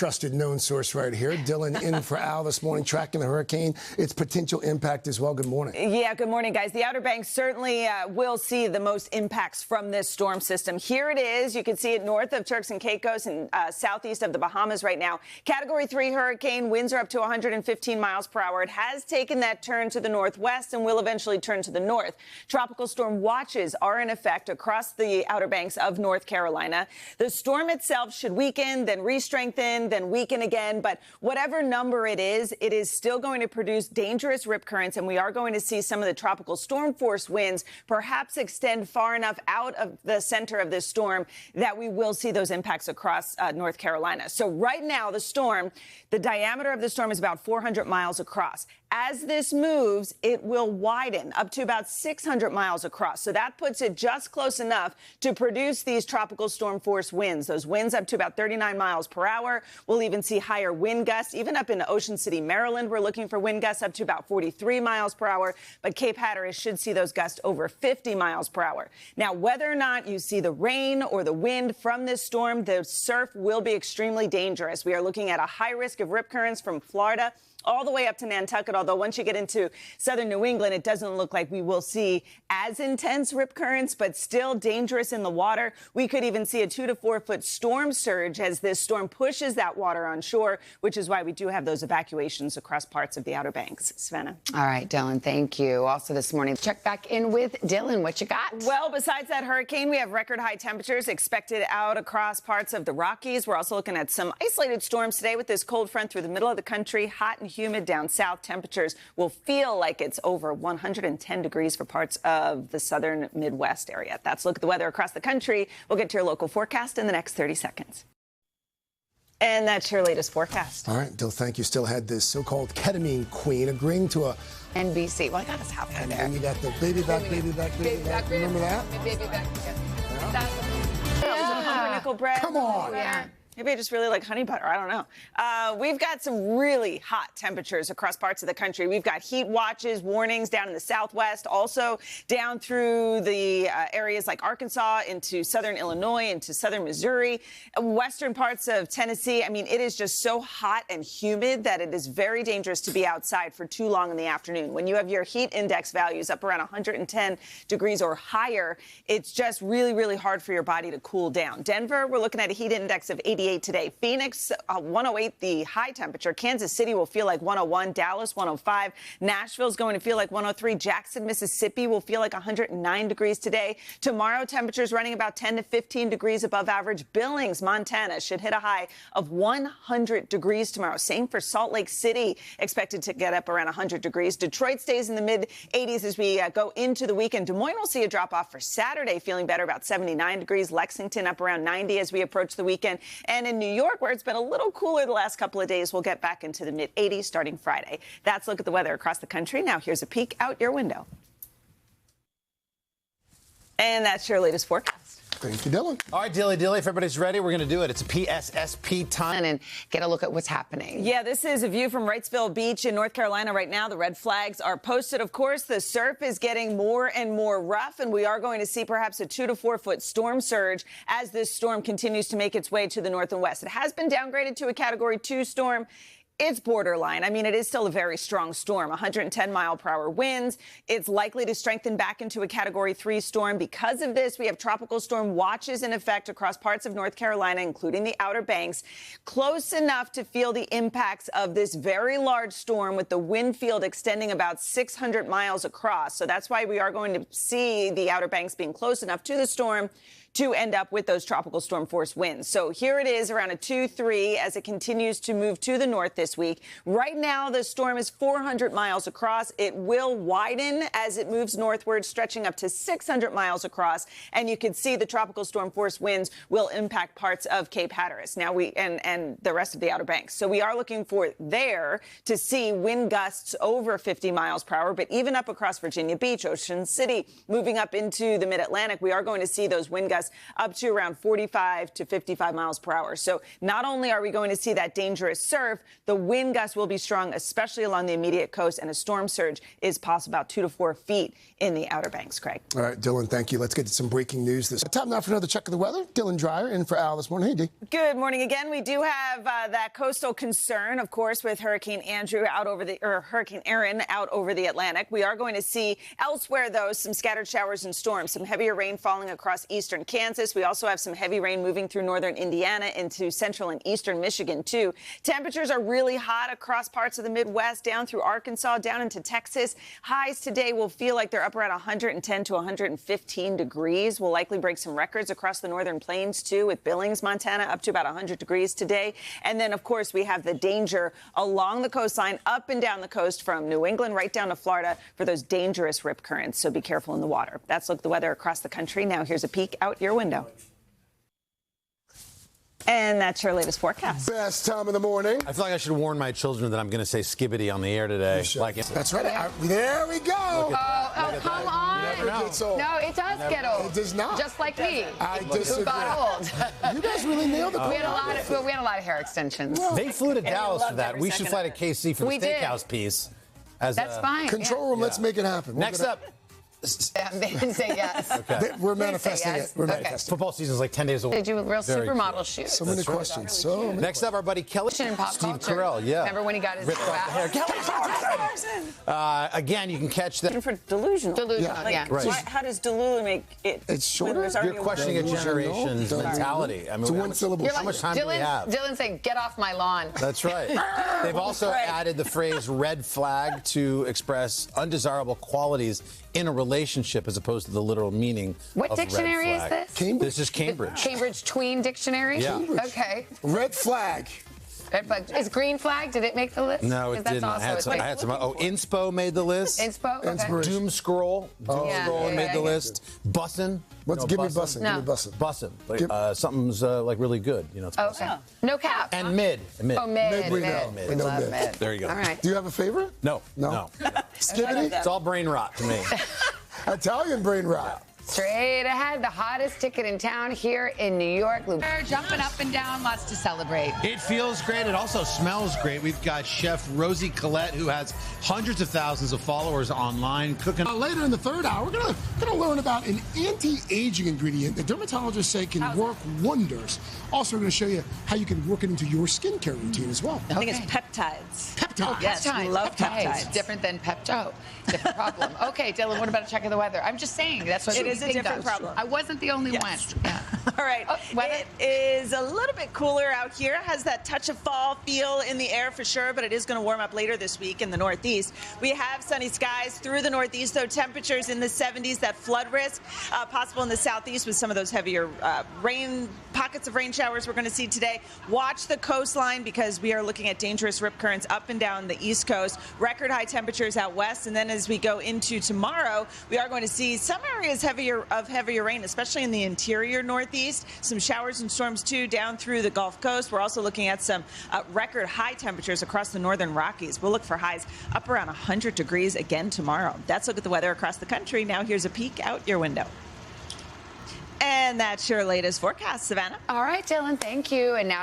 trusted known source right here. Dylan in for Al this morning, tracking the hurricane, its potential impact as well. Good morning. Yeah, good morning, guys. The Outer Banks certainly will see the most impacts from this storm system. Here it is. You can see it north of Turks and Caicos and southeast of the Bahamas right now. Category 3 hurricane. Winds are up to 115 miles per hour. It has taken that turn to the northwest and will eventually turn to the north. Tropical storm watches are in effect across the Outer Banks of North Carolina. The storm itself should weaken, then re-strengthen, then weaken again. But whatever number it is still going to produce dangerous rip currents, and we are going to see some of the tropical storm force winds perhaps extend far enough out of the center of this storm that we will see those impacts across North Carolina. So right now, the storm, the diameter of the storm is about 400 miles across. As this moves, it will widen up to about 600 miles across. So that puts it just close enough to produce these tropical storm force winds. Those winds up to about 39 miles per hour. We'll even see higher wind gusts. Even up in Ocean City, Maryland, we're looking for wind gusts up to about 43 miles per hour. But Cape Hatteras should see those gusts over 50 miles per hour. Now, whether or not you see the rain or the wind from this storm, the surf will be extremely dangerous. We are looking at a high risk of rip currents from Florida all the way up to Nantucket, although once you get into southern New England, it doesn't look like we will see as intense rip currents, but still dangerous in the water. We could even see a 2 to 4 foot storm surge as this storm pushes that water on shore, which is why we do have those evacuations across parts of the Outer Banks. Savannah. All right, Dylan, thank you. Also this morning, check back in with Dylan. What you got? Well, besides that hurricane, we have record high temperatures expected out across parts of the Rockies. We're also looking at some isolated storms today with this cold front through the middle of the country, hot and humid down south. Temperatures will feel like it's over 110 degrees for parts of the southern Midwest area. That's a look at the weather across the country. We'll get to your local forecast in the next 30 seconds. And that's your latest forecast. All right, Dill, thank you. Still had this so-called ketamine queen agreeing to a... NBC. Well, I got us halfway there. And then you got the baby back, baby back, baby back. Remember that? Baby back. Pumpernickel bread. Come on. Yeah. Maybe I just really like honey butter. I don't know. We've got some really hot temperatures across parts of the country. We've got heat watches, warnings down in the southwest, also down through the areas like Arkansas, into southern Illinois, into southern Missouri, western parts of Tennessee. I mean, it is just so hot and humid that it is very dangerous to be outside for too long in the afternoon. When you have your heat index values up around 110 degrees or higher, it's just really, really hard for your body to cool down. Denver, we're looking at a heat index of 88 today. Phoenix, 108, the high temperature. Kansas City will feel like 101. Dallas, 105. Nashville's going to feel like 103. Jackson, Mississippi will feel like 109 degrees today. Tomorrow, temperatures running about 10 to 15 degrees above average. Billings, Montana, should hit a high of 100 degrees tomorrow. Same for Salt Lake City, expected to get up around 100 degrees. Detroit stays in the mid-80s as we go into the weekend. Des Moines will see a drop-off for Saturday, feeling better, about 79 degrees. Lexington up around 90 as we approach the weekend. And in New York, where it's been a little cooler the last couple of days, we'll get back into the mid-80s starting Friday. That's a look at the weather across the country. Now here's a peek out your window. And that's your latest forecast. Thank you, Dylan. All right, Dilly, if everybody's ready, we're going to do it. It's a PSSP time. And get a look at what's happening. Yeah, this is a view from Wrightsville Beach in North Carolina right now. The red flags are posted. Of course, the surf is getting more and more rough, and we are going to see perhaps a 2 to 4 foot storm surge as this storm continues to make its way to the north and west. It has been downgraded to a Category 2 storm. It's borderline. I mean, it is still a very strong storm, 110 mile per hour winds. It's likely to strengthen back into a Category 3 storm. Because of this, we have tropical storm watches in effect across parts of North Carolina, including the Outer Banks, close enough to feel the impacts of this very large storm with the wind field extending about 600 miles across. So that's why we are going to see the Outer Banks being close enough to the storm to end up with those tropical storm force winds. So here it is around a 2-3 as it continues to move to the north this week. Right now, the storm is 400 miles across. It will widen as it moves northward, stretching up to 600 miles across. And you can see the tropical storm force winds will impact parts of Cape Hatteras now and the rest of the Outer Banks. So we are looking for there to see wind gusts over 50 miles per hour, but even up across Virginia Beach, Ocean City, moving up into the mid-Atlantic, we are going to see those wind gusts gusts up to around 45 to 55 miles per hour. So not only are we going to see that dangerous surf, the wind gusts will be strong, especially along the immediate coast, and a storm surge is possible about 2 to 4 feet in the Outer Banks, Craig. All right, Dylan, thank you. Let's get to some breaking news. Time now for another check of the weather. Dylan Dreyer in for Al this morning. Hey, D. Good morning again. We do have that coastal concern, of course, with Hurricane Erin out over the Atlantic. We are going to see elsewhere, though, some scattered showers and storms, some heavier rain falling across eastern Kansas. We also have some heavy rain moving through northern Indiana into central and eastern Michigan, too. Temperatures are really hot across parts of the Midwest, down through Arkansas, down into Texas. Highs today will feel like they're up around 110 to 115 degrees. We'll likely break some records across the northern plains, too, with Billings, Montana, up to about 100 degrees today. And then, of course, we have the danger along the coastline, up and down the coast from New England right down to Florida for those dangerous rip currents. So be careful in the water. That's look at the weather across the country. Now here's a peek out your window. And that's your latest forecast. Best time of the morning. I feel like I should warn my children that I'm going to say skibbity on the air today. That's right. There we go. Come on. Never gets old. No, it does get old. It does not. Just like me. I disagree. Who got old. You guys really nailed it. We had a lot of hair extensions. They flew to Dallas for that. We should fly to KC for the We did. steakhouse piece. That's fine. Control room, let's make it happen. Next up. They didn't say yes. Okay. We're manifesting yes. it. We're Okay. manifesting. Football season's like 10 days away. They do real Very supermodel cool. shoots. So many questions. So many Next up, our buddy Kelly. In pop Steve culture. Carell, yeah. Remember when he got his Ripped off the hair. Kelly Again, you can catch that. For delusional. Delusional, yeah. Right. How does Delulu make it? It's shorter. You're questioning a generation's Delusional. mentality. I mean, It's one syllable. You're How much time do we have? Dylan saying, get off my lawn. That's right. They've also added the phrase red flag to express undesirable qualities in a relationship as opposed to the literal meaning What of dictionary red is flag. this? Cambridge. This is Cambridge. Cambridge Tween Dictionary? Yeah. Cambridge. Okay. Red flag. Red flag. Is green flag? Did it make the list? No, it 'Cause that's didn't. I also had some. Oh, Inspo made the list. Inspo? Okay. Inspiration. Doom Scroll. Made the list. Bussin'. Give me bussin'. No. Give me bussin'. Bussin'. Like, something's like really good. You know, it's bussin'. Okay. No cap. And mid. Oh, mid. We know. Mid. We know Love mid. There you go. All right. Do you have a favorite? No. Skibbity? It's all brain rot to me. Italian brain rot. Straight ahead, the hottest ticket in town here in New York. They're jumping up and down, lots to celebrate. It feels great. It also smells great. We've got Chef Rosie Collette, who has hundreds of thousands of followers online, cooking. Later in the third hour, we're gonna learn about an anti-aging ingredient that dermatologists say can work wonders. Also, we're going to show you how you can work it into your skincare routine as well. I think it's peptides. Peptides. Yes, we love peptides. Different than Pepto. Different problem. Okay, Dylan, what about a check of the weather? I'm just saying that's what It is a different problem. I wasn't the only one. Yeah. All right. Weather? It is a little bit cooler out here. It has that touch of fall feel in the air for sure, but it is going to warm up later this week in the Northeast. We have sunny skies through the Northeast, though temperatures in the 70s, that flood risk possible in the Southeast with some of those heavier pockets of rain showers we're going to see today. Watch the coastline because we are looking at dangerous rip currents up and down the East Coast. Record high temperatures out west, and then as we go into tomorrow, we are going to see some areas of heavier rain, especially in the interior Northeast. Some showers and storms, too, down through the Gulf Coast. We're also looking at some record high temperatures across the northern Rockies. We'll look for highs up around 100 degrees again tomorrow. That's a look at the weather across the country. Now here's a peek out your window. And that's your latest forecast, Savannah. All right, Dylan, thank you. And now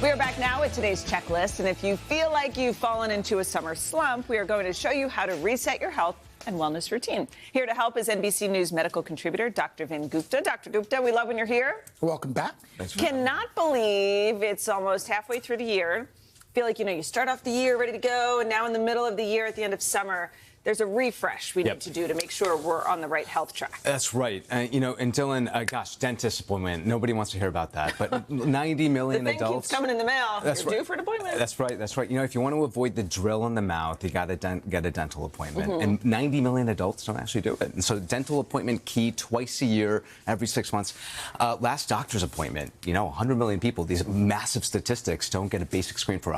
we are back now with today's checklist. And if you feel like you've fallen into a summer slump, we are going to show you how to reset your health and wellness routine. Here to help is NBC News medical contributor Dr. Vin Gupta. Dr. Gupta, we love when you're here. Welcome back. Cannot believe it's almost halfway through the year. Feel like, you start off the year ready to go, and now in the middle of the year at the end of summer, there's a refresh we need to do to make sure we're on the right health track. That's right. And Dylan, gosh, dentist appointment. Nobody wants to hear about that. But 90 million the thing adults. keeps coming in the mail. That's You're right. due for an appointment. That's right. That's right. If you want to avoid the drill in the mouth, you got to get a dental appointment. And 90 million adults don't actually do it. And so dental appointment key twice a year, every 6 months. Last doctor's appointment, 100 million people, these massive statistics don't get a basic screen for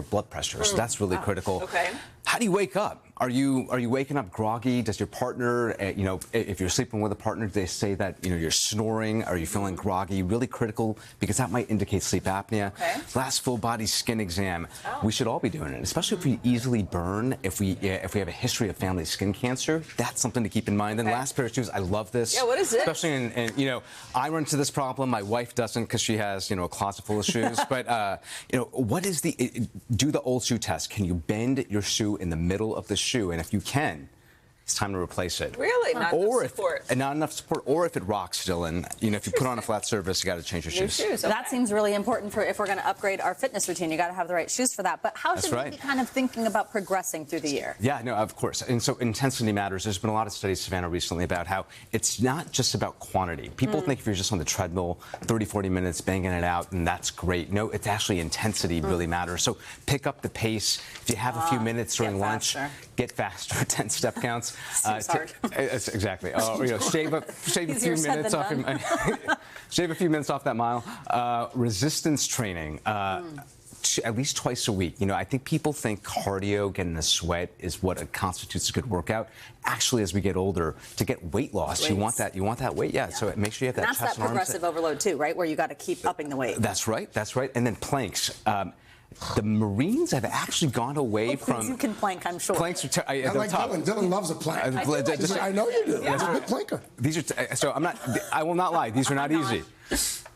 blood pressure. So that's really critical. Okay. How do you wake up? Are you waking up groggy? Does your partner, if you're sleeping with a partner, do they say that you're snoring? Are you feeling groggy? Really critical, because that might indicate sleep apnea. Okay. Last full body skin exam. We should all be doing it, especially if we easily burn. If we have a history of family skin cancer, that's something to keep in mind. Then last pair of shoes. I love this. Yeah, what is it? Especially in I run into this problem. My wife doesn't, because she has a closet full of shoes. But what is do the old shoe test? Can you bend your shoe in the middle of the shoe? And if you can, it's time to replace it. Really? Not enough support. Not enough support. Or if it rocks, Dylan, if you put on a flat surface, you got to change your shoes. Okay. That seems really important for if we're going to upgrade our fitness routine. You got to have the right shoes for that. But how should we be kind of thinking about progressing through the year? Yeah, no, of course. And so intensity matters. There's been a lot of studies, Savannah, recently about how it's not just about quantity. People think if you're just on the treadmill 30, 40 minutes, banging it out, and that's great. No, it's actually intensity really matters. So pick up the pace. If you have a few minutes during lunch, get faster. 10 step counts. Seems hard. Exactly. Shave a few minutes off. Shave a few minutes off that mile. Resistance training. At least twice a week. I think people think cardio, getting a sweat, is what constitutes a good workout. Actually, as we get older, to get weight loss, you want that weight. Yeah. So make sure you have that. And that's that progressive overload too, right? Where you got to keep upping the weight. That's right. And then planks. The Marines have actually gone away from. You can plank, I'm sure. Planks are I like Dylan. Dylan loves a plank. I know you do. He's a big planker. These are so I'm not. I will not lie. These are not easy.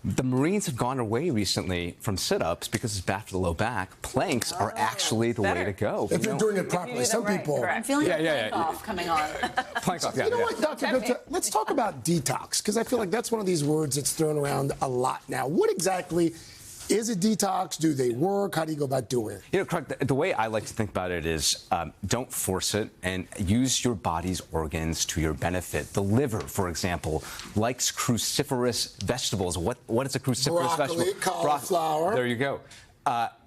The Marines have gone away recently from sit-ups because it's bad for the low back. Planks are actually the way to go. If you're doing it properly. Some people. I'm feeling plank off coming on. Plank off. Yeah. You know what, Dr. Gupta? Let's talk about detox, because I feel like that's one of these words that's thrown around a lot now. What exactly is a detox? Do they work? How do you go about doing it? Correct. The way I like to think about it is don't force it and use your body's organs to your benefit. The liver, for example, likes cruciferous vegetables. What is a cruciferous vegetable? Cauliflower. There you go.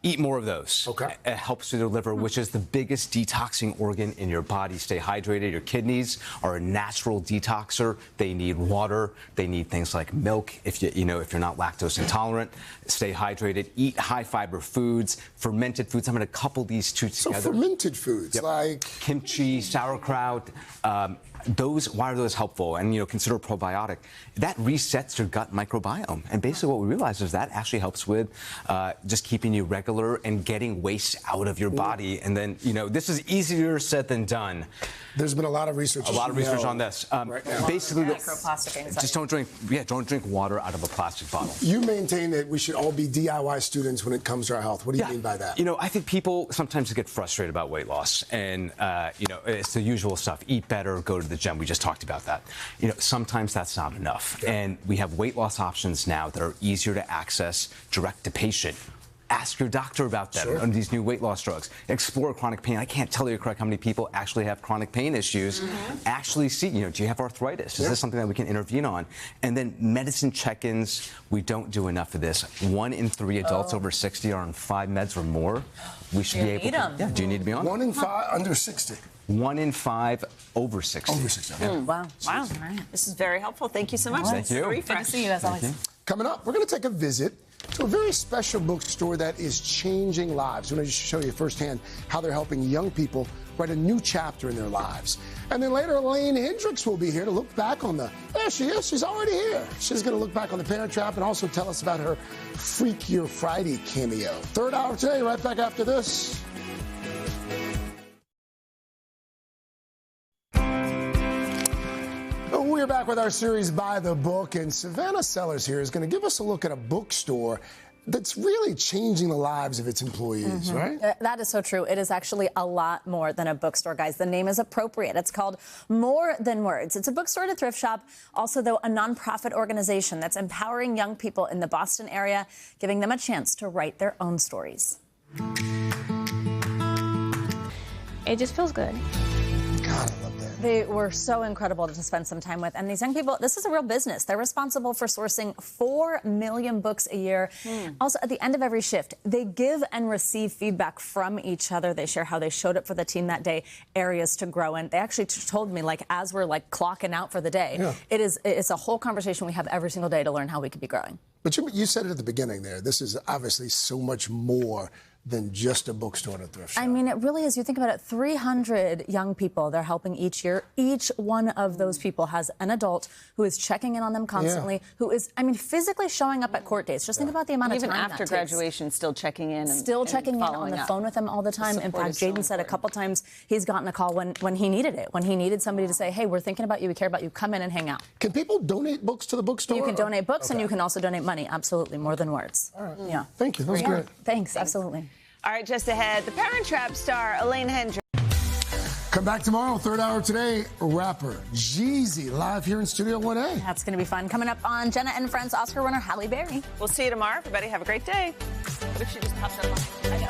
Eat more of those. Okay. It helps with your liver, which is the biggest detoxing organ in your body. Stay hydrated. Your kidneys are a natural detoxer. They need water. They need things like milk. If you're not lactose intolerant, stay hydrated. Eat high fiber foods, fermented foods. I'm going to couple these two together. So fermented foods like kimchi, sauerkraut. Why are those helpful? And consider a probiotic. That resets your gut microbiome. And basically what we realize is that actually helps with just keeping you regular and getting waste out of your body. And then, this is easier said than done. There's been a lot of research. On this. Basically, Microplastic just don't drink water out of a plastic bottle. You maintain that we should all be DIY students when it comes to our health. What do you mean by that? I think people sometimes get frustrated about weight loss, and it's the usual stuff. Eat better, go to the gym. We just talked about that. Sometimes that's not enough, and we have weight loss options now that are easier to access, direct to patient. Ask your doctor about them on these new weight loss drugs. Explore chronic pain. I can't tell you correct how many people actually have chronic pain issues. Actually see, do you have arthritis? Is this something that we can intervene on? And then medicine check-ins. We don't do enough of this. 1 in 3 adults over 60 are on 5 meds or more. We should be able to. Yeah, do you need to be on? 1 in 5 under 60. 1 in 5 over 60. Over 60. Wow. Wow. This is very helpful. Thank you so much. Thank you. Good to see you, as always. Coming up, we're going to take a visit to a very special bookstore that is changing lives. I'm going to show you firsthand how they're helping young people write a new chapter in their lives. And then later, Elaine Hendricks will be here to look back on there she is. She's already here. She's going to look back on the Parent Trap and also tell us about her Freakier Friday cameo. Third hour today, right back after this. We're back with our series By the Book, and Savannah Sellers here is going to give us a look at a bookstore that's really changing the lives of its employees, right? That is so true. It is actually a lot more than a bookstore, guys. The name is appropriate. It's called More Than Words. It's a bookstore and a thrift shop, also, though, a nonprofit organization that's empowering young people in the Boston area, giving them a chance to write their own stories. It just feels good. God, I love that. They were so incredible to spend some time with. And these young people, this is a real business. They're responsible for sourcing 4 million books a year. Also, at the end of every shift, they give and receive feedback from each other. They share how they showed up for the team that day, areas to grow in. They actually told me, as we're clocking out for the day, it's a whole conversation we have every single day to learn how we could be growing. But you said it at the beginning there. This is obviously so much more than just a bookstore and a thrift shop. I mean, it really is. You think about it, 300 young people they're helping each year. Each one of those people has an adult who is checking in on them constantly, who is, I mean, physically showing up at court dates. Just think about the amount of time even after graduation, still checking in. Still checking in on the phone with them all the time. In fact, Jaden said a couple times he's gotten a call when he needed it, when he needed somebody to say, hey, we're thinking about you, we care about you, come in and hang out. Can people donate books to the bookstore? You can donate books and you can also donate money, absolutely, more than words. All right. Yeah. Thank you. That was great. Thanks, absolutely. All right, just ahead, the Parent Trap star, Elaine Hendricks. Come back tomorrow, third hour today, rapper Jeezy, live here in Studio 1A. That's going to be fun. Coming up on Jenna and Friends, Oscar winner Halle Berry. We'll see you tomorrow. Everybody have a great day. What if she just pops up on? I know.